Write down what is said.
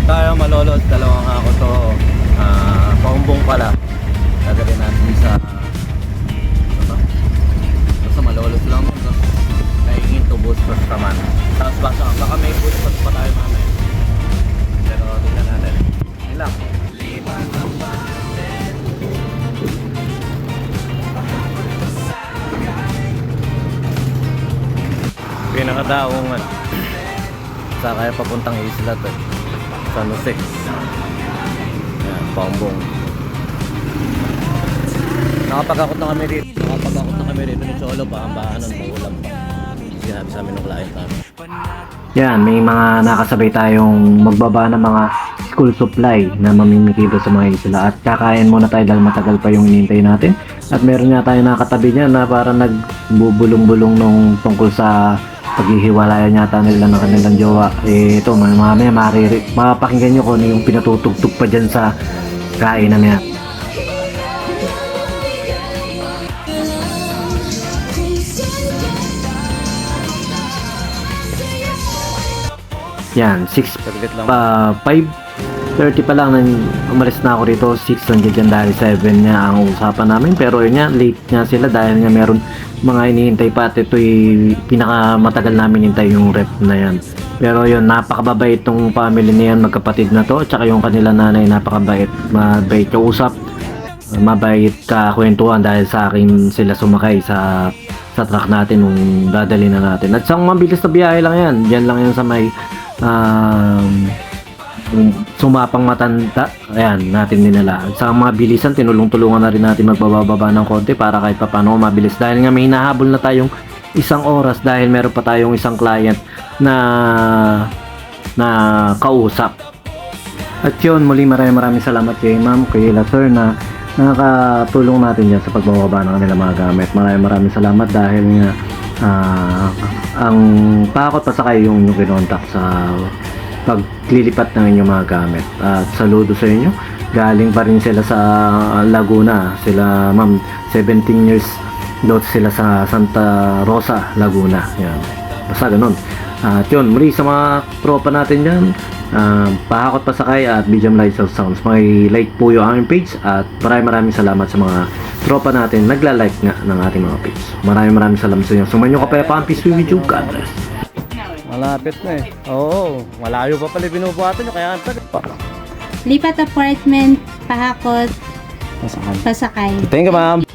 Paakot tayo Malolos, dalawang ako to. Paumbong pala. Tagalin natin sa Malolos lang. Kaingin to Bustos naman. Tapos baka may Bustos pa tayo mamaya. Pero tingnan natin. Yun lang. Pinakadaungan sa kaya papuntang isla to, San Jose. Ayan, Paumbong. Nakapag-akot na kami rito ni Cholo pa, ang bahanan, maulam pa. Sinabi sa amin ng client namin. Yan, may mga nakasabay tayong magbaba ng mga school supply na mamimikilo sa mga isla at kakain muna tayo dahil matagal pa yung hinihintay natin. At meron nga tayo nakatabi niya na para nagbubulong-bulong nung tungkol sa paghihiwalayan yata nila ng kanilang jowa. Ito, mamaya mapapakinggan nyo kung ano yung pinatutugtog pa dyan sa kainan niya. Yan, 5:30 pa lang nang umalis na ako rito. 6 nandiyan dyan dahil 7 niya ang usapan namin. Pero yun nga, late nga sila dahil nga meron mga inihintay pa. At ito'y pinakamatagal namin hintay yung rep na yan. Pero yun, napakababait tong family na yan, magkapatid na to. Tsaka yung kanila nanay, napakabait. Mabait kausap, mabait kakwentuhan dahil sa akin sila sumakay sa truck natin nung dadali na natin. At isang mabilis na biyahe lang yan. Diyan lang yan sa may sumapang matanda. Ayan, natin dinala. Sa mga bilisan, tinulong-tulungan na rin natin magbababa ng konti para kahit paano mabilis. Dahil nga may hinahabol na tayong isang oras dahil meron pa tayong isang client na kausap. At yun, muli maraming salamat kay ma'am, kay sir na nakakatulong natin yan sa pagbababa ng kanilang mga gamit. Maraming salamat dahil nga ang pakot pa sa kayo yung kinontak sa paglilipat ng inyong mga gamit. At saludo sa inyo. Galing pa rin sila sa Laguna. Sila ma'am, 17 years old sila sa Santa Rosa, Laguna. Yan. Basta ganun. At yun, muli sa mga tropa natin dyan, Pahakot Pasakay at Medium Light Sounds. Like po yung aming page at maraming salamat sa mga tropa natin nagla-like nga ng ating mga page. Maraming salamat sa inyo. Sumayin nyo kapayapaan, peace with you, God bless. Malapit na eh. Oo, malayo pa pala binubuhatan nyo kaya ang tagal pa. Lipat apartment, Pahakot, Pasakay. Thank you ma'am.